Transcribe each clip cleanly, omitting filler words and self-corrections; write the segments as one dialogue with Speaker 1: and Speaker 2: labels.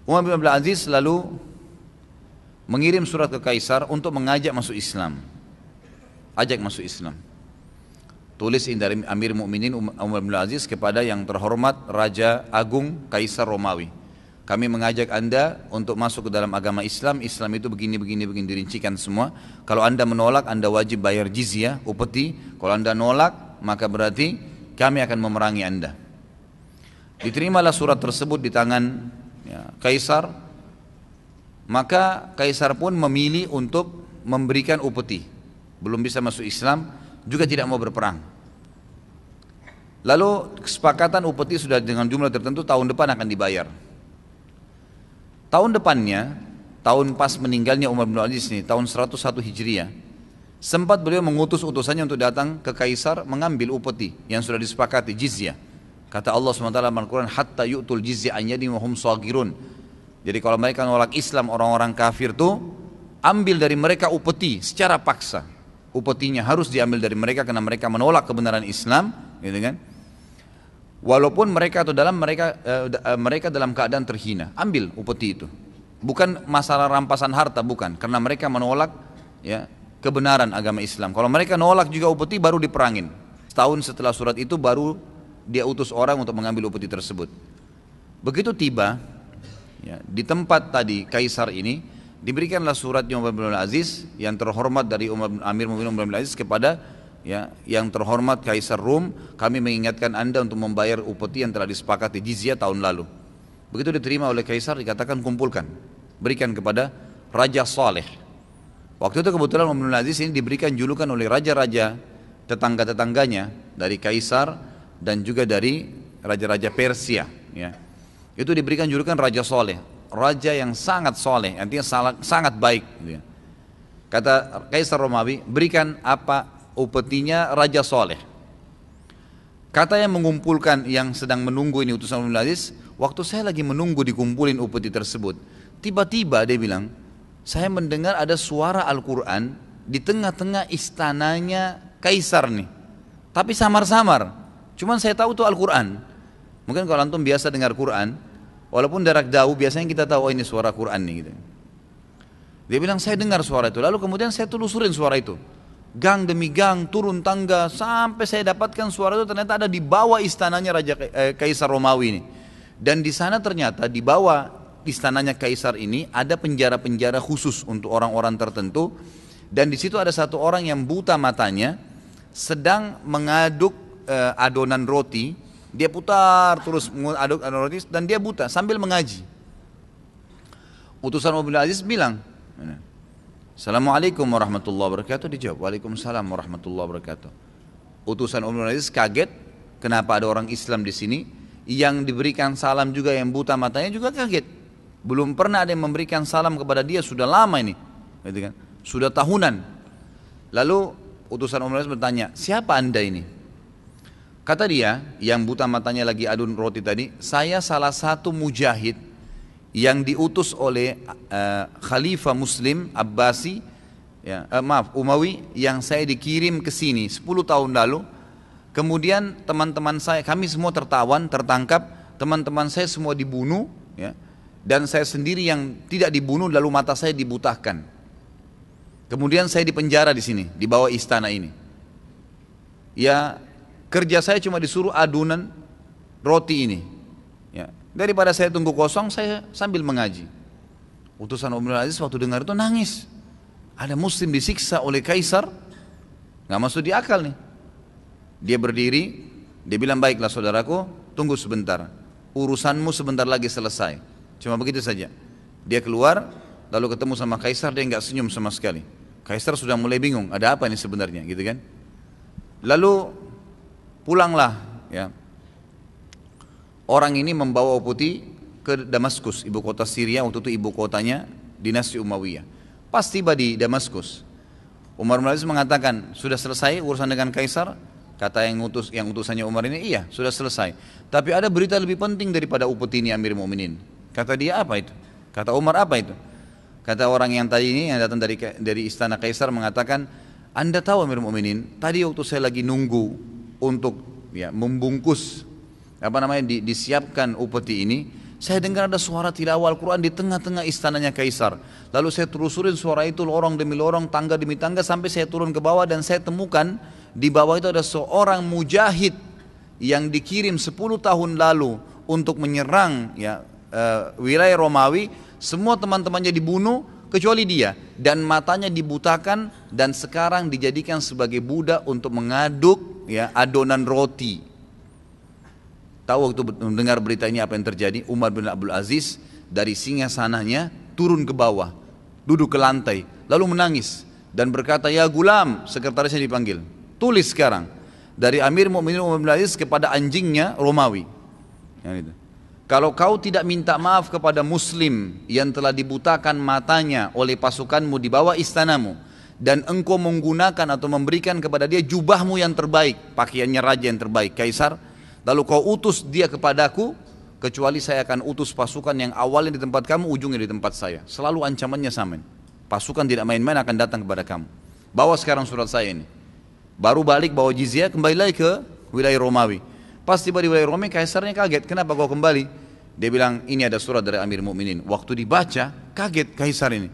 Speaker 1: Umar bin Abdul Aziz lalu mengirim surat ke Kaisar untuk mengajak masuk Islam. Ajak masuk Islam. Tulis dari Amir Mukminin Umar bin Abdul Aziz kepada yang terhormat Raja Agung Kaisar Romawi. Kami mengajak Anda untuk masuk ke dalam agama Islam. Islam itu begini dirincikan semua. Kalau Anda menolak, Anda wajib bayar jizyah, upeti. Kalau Anda nolak, maka berarti kami akan memerangi Anda. Diterimalah surat tersebut di tangan Kaisar. Maka Kaisar pun memilih untuk memberikan upeti. Belum bisa masuk Islam, juga tidak mau berperang. Lalu kesepakatan upeti sudah dengan jumlah tertentu, tahun depan akan dibayar. Tahun depannya, tahun pas meninggalnya Umar bin Abdul Aziz ini, tahun 101 Hijriah, sempat beliau mengutus utusannya untuk datang ke Kaisar mengambil upeti yang sudah disepakati, jizyah. Kata Allah SWT dalam Al-Quran, hatta yu'tul jizyah an yadin wa hum shagirun. Jadi kalau mereka nolak Islam, orang-orang kafir tuh ambil dari mereka upeti secara paksa. Upetinya harus diambil dari mereka karena mereka menolak kebenaran Islam, gitu kan? Walaupun mereka atau mereka dalam keadaan terhina, ambil upeti itu. Bukan masalah rampasan harta, bukan, karena mereka menolak kebenaran agama Islam. Kalau mereka nolak juga upeti, baru diperangin. Setahun setelah surat itu baru dia utus orang untuk mengambil upeti tersebut. Begitu tiba di tempat tadi Kaisar ini, diberikanlah suratnya Umar bin Abdul Aziz yang terhormat dari Amir Mu'minin Umar bin Abdul Aziz kepada yang terhormat Kaisar Rum, kami mengingatkan Anda untuk membayar upeti yang telah disepakati jizyah tahun lalu. Begitu diterima oleh Kaisar, dikatakan kumpulkan, berikan kepada Raja Saleh. Waktu itu kebetulan Umar bin Abdul Aziz ini diberikan julukan oleh raja-raja tetangga-tetangganya dari Kaisar dan juga dari raja-raja Persia. Itu diberikan julukan Raja Saleh, raja yang sangat soleh, artinya sangat baik. Kata Kaisar Romawi, berikan apa upetinya Raja Saleh. Kata yang mengumpulkan, yang sedang menunggu ini utusan Umar bin Aziz, waktu saya lagi menunggu dikumpulin upeti tersebut, tiba-tiba dia bilang, saya mendengar ada suara Al-Quran di tengah-tengah istananya Kaisar nih, tapi samar-samar. Cuman saya tahu itu Al-Quran. Mungkin kalau antum biasa dengar Quran, walaupun jarak jauh, biasanya kita tahu, oh ini suara Quran nih gitu. Dia bilang saya dengar suara itu, lalu kemudian saya telusurin suara itu. Gang demi gang, turun tangga, sampai saya dapatkan suara itu ternyata ada di bawah istananya Kaisar Romawi ini. Dan di sana ternyata di bawah istananya Kaisar ini ada penjara-penjara khusus untuk orang-orang tertentu. Dan di situ ada satu orang yang buta matanya, sedang mengaduk adonan roti. Dia putar terus mengaduk adonan roti dan dia buta sambil mengaji. Utusan Umar bin Aziz bilang, Assalamualaikum warahmatullahi wabarakatuh. Dijawab, Waalaikumsalam warahmatullahi wabarakatuh. Utusan Umar bin Aziz kaget, kenapa ada orang Islam di sini? Yang diberikan salam juga yang buta matanya juga kaget. Belum pernah ada yang memberikan salam kepada dia, sudah lama ini, gitu kan? Sudah tahunan. Lalu utusan Umar bin Aziz bertanya, siapa anda ini? Kata dia, yang buta matanya lagi adun roti tadi, saya salah satu mujahid yang diutus oleh Khalifah Muslim Abbasi, Umawi, yang saya dikirim ke sini 10 tahun lalu. Kemudian teman-teman saya, kami semua tertangkap, teman-teman saya semua dibunuh, dan saya sendiri yang tidak dibunuh, lalu mata saya dibutahkan. Kemudian saya dipenjara di sini, di bawah istana ini. Kerja saya cuma disuruh adunan roti ini. Daripada saya tunggu kosong, saya sambil mengaji. Utusan Umar bin Aziz waktu dengar itu nangis. Ada muslim disiksa oleh Kaisar, nggak masuk di akal nih. Dia berdiri, dia bilang, baiklah saudaraku, tunggu sebentar, urusanmu sebentar lagi selesai. Cuma begitu saja. Dia keluar, lalu ketemu sama Kaisar, dia nggak senyum sama sekali. Kaisar sudah mulai bingung, ada apa ini sebenarnya, gitu kan? Lalu pulanglah, orang ini membawa upeti ke Damaskus, ibu kota Syria, waktu itu ibu kotanya dinasti Umayyah. Pas tiba di Damaskus, Umar bin Aziz mengatakan, sudah selesai urusan dengan Kaisar? Kata yang utusannya Umar ini, iya sudah selesai. Tapi ada berita lebih penting daripada upeti ini Amir Mu'minin. Kata dia, apa itu? Kata Umar, apa itu? Kata orang yang tadi ini, yang datang dari istana Kaisar, mengatakan, Anda tahu Amir Mu'minin, tadi waktu saya lagi nunggu untuk membungkus, disiapkan upeti ini, Saya dengar ada suara tilawah Al-Quran di tengah-tengah istananya Kaisar. Lalu saya telusurin suara itu lorong demi lorong, tangga demi tangga, sampai saya turun ke bawah dan saya temukan di bawah itu ada seorang mujahid yang dikirim 10 tahun lalu untuk menyerang ya, wilayah Romawi. Semua teman-temannya dibunuh kecuali dia, dan matanya dibutakan dan sekarang dijadikan sebagai budak untuk mengaduk ya, adonan roti. Tahu waktu mendengar berita ini apa yang terjadi? Umar bin Abdul Aziz dari singgasananya turun ke bawah, duduk ke lantai, lalu menangis dan berkata, "Ya gulam," sekretarisnya dipanggil, "tulis sekarang dari Amir Mukminin Umar bin Abdul Aziz kepada anjingnya Romawi. Kalau kau tidak minta maaf kepada muslim yang telah dibutakan matanya oleh pasukanmu di bawah istanamu, dan engkau menggunakan atau memberikan kepada dia jubahmu yang terbaik, pakaiannya raja yang terbaik, Kaisar, lalu kau utus dia kepadaku, kecuali saya akan utus pasukan yang awalnya di tempat kamu, ujungnya di tempat saya." Selalu ancamannya sama. Pasukan tidak main-main akan datang kepada kamu. Bawa sekarang surat saya ini. Baru balik bawa jizyah, kembali lagi ke wilayah Romawi. Pas tiba di wilayah Romawi, Kaisarnya kaget. "Kenapa kau kembali?" Dia bilang, "Ini ada surat dari Amir Mukminin." Waktu dibaca, kaget Kaisar ini.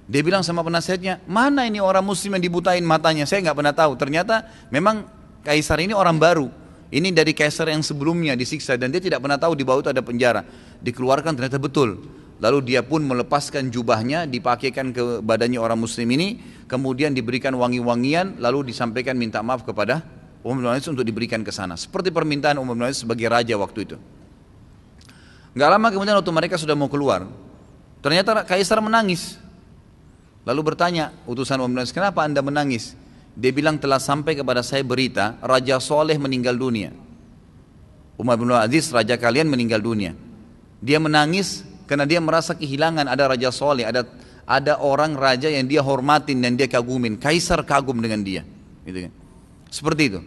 Speaker 1: Dia bilang sama penasihatnya, "Mana ini orang muslim yang dibutain matanya? Saya nggak pernah tahu." Ternyata memang Kaisar ini orang baru. Ini dari Kaisar yang sebelumnya disiksa dan dia tidak pernah tahu di bawah itu ada penjara. Dikeluarkan, ternyata betul. Lalu dia pun melepaskan jubahnya, dipakaikan ke badannya orang muslim ini, kemudian diberikan wangi-wangian, lalu disampaikan minta maaf kepada Umar bin Aziz untuk diberikan ke sana. Seperti permintaan Umar bin Aziz sebagai raja waktu itu. Gak lama kemudian waktu mereka sudah mau keluar, ternyata Kaisar menangis. Lalu bertanya utusan Umar bin Aziz, "Kenapa anda menangis?" Dia bilang, "Telah sampai kepada saya berita Raja Soleh meninggal dunia. Umar bin Aziz, raja kalian, meninggal dunia." Dia menangis karena dia merasa kehilangan ada Raja Soleh, ada orang raja yang dia hormatin dan dia kagumin. Kaisar kagum dengan dia, gitu kan? Seperti itu.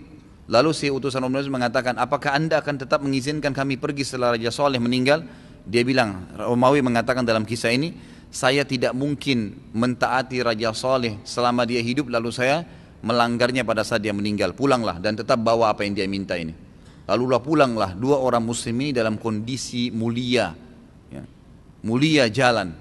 Speaker 1: Lalu si utusan Umar bin Aziz mengatakan, "Apakah anda akan tetap mengizinkan kami pergi setelah Raja Soleh meninggal?" Dia bilang, Romawi mengatakan dalam kisah ini, "Saya tidak mungkin mentaati Raja Soleh selama dia hidup lalu saya melanggarnya pada saat dia meninggal. Pulanglah dan tetap bawa apa yang dia minta ini." Lalu pulanglah dua orang muslim ini dalam kondisi mulia, ya, mulia jalan.